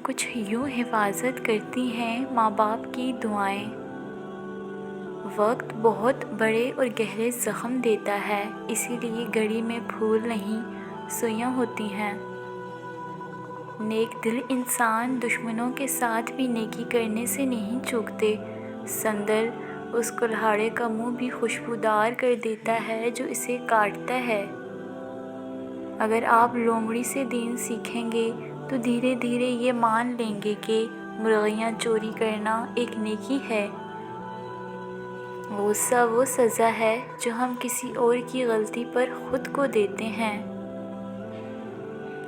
کچھ یوں حفاظت کرتی ہیں ماں باپ کی دعائیں۔ وقت بہت بڑے اور گہرے زخم دیتا ہے، اسی لیے گھڑی میں پھول نہیں سوئیاں ہوتی ہیں۔ نیک دل انسان دشمنوں کے ساتھ بھی نیکی کرنے سے نہیں چوکتے۔ سندر اس کلہاڑے کا منہ بھی خوشبودار کر دیتا ہے جو اسے کاٹتا ہے۔ اگر آپ لومڑی سے دین سیکھیں گے تو دھیرے دھیرے یہ مان لیں گے کہ مرغیاں چوری کرنا ایک نیکی ہے۔ غصہ وہ سزا ہے جو ہم کسی اور کی غلطی پر خود کو دیتے ہیں۔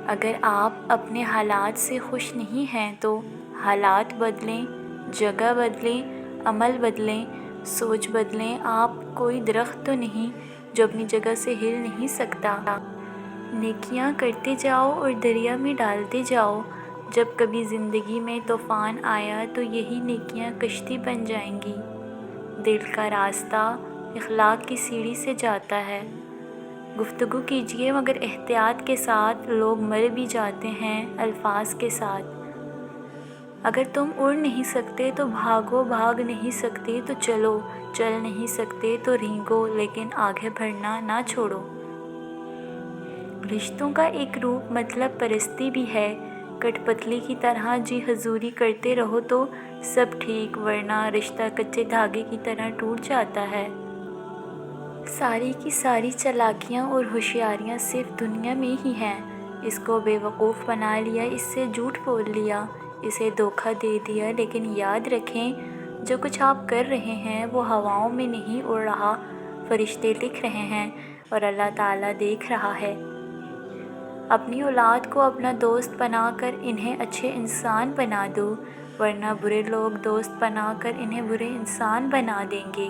اگر آپ اپنے حالات سے خوش نہیں ہیں تو حالات بدلیں، جگہ بدلیں، عمل بدلیں، سوچ بدلیں۔ آپ کوئی درخت تو نہیں جو اپنی جگہ سے ہل نہیں سکتا۔ نیکیاں کرتے جاؤ اور دریا میں ڈالتے جاؤ۔ جب کبھی زندگی میں طوفان آیا تو یہی نیکیاں کشتی بن جائیں گی۔ دل کا راستہ اخلاق کی سیڑھی سے جاتا ہے۔ گفتگو کیجیے مگر احتیاط کے ساتھ، لوگ مر بھی جاتے ہیں الفاظ کے ساتھ۔ اگر تم اڑ نہیں سکتے تو بھاگو، بھاگ نہیں سکتے تو چلو، چل نہیں سکتے تو رینگو، لیکن آگے بڑھنا نہ چھوڑو۔ رشتوں کا ایک روپ مطلب پرستی بھی ہے۔ کٹ پتلی کی طرح جی حضوری کرتے رہو تو سب ٹھیک، ورنہ رشتہ کچے دھاگے کی طرح ٹوٹ جاتا ہے۔ ساری کی ساری چالاکیاں اور ہوشیاریاں صرف دنیا میں ہی ہیں۔ اس کو بے وقوف بنا لیا، اس سے جھوٹ بول لیا، اسے دھوکہ دے دیا، لیکن یاد رکھیں جو کچھ آپ کر رہے ہیں وہ ہواؤں میں نہیں اڑ رہا، فرشتے لکھ رہے ہیں اور اللہ تعالیٰ دیکھ رہا ہے۔ اپنی اولاد کو اپنا دوست بنا کر انہیں اچھے انسان بنا دو، ورنہ برے لوگ دوست بنا کر انہیں برے انسان بنا دیں گے۔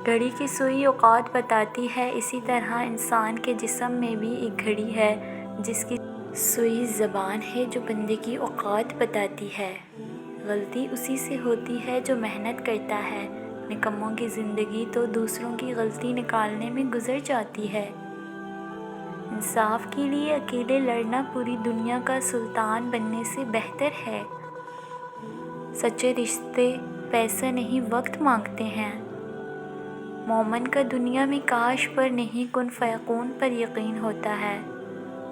گھڑی کی سوئی اوقات بتاتی ہے، اسی طرح انسان کے جسم میں بھی ایک گھڑی ہے جس کی سوئی زبان ہے جو بندے کی اوقات بتاتی ہے۔ غلطی اسی سے ہوتی ہے جو محنت کرتا ہے۔ نکموں کی زندگی تو دوسروں کی غلطی نکالنے میں گزر جاتی ہے۔ انصاف کے لیے اکیلے لڑنا پوری دنیا کا سلطان بننے سے بہتر ہے۔ سچے رشتے پیسہ نہیں وقت مانگتے ہیں۔ مومن کا دنیا میں کاش پر نہیں کن فیکون پر یقین ہوتا ہے۔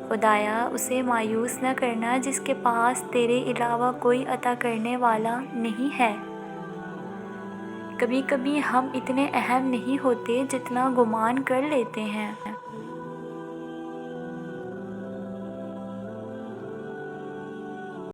خدایا اسے مایوس نہ کرنا جس کے پاس تیرے علاوہ کوئی عطا کرنے والا نہیں ہے۔ کبھی کبھی ہم اتنے اہم نہیں ہوتے جتنا گمان کر لیتے ہیں۔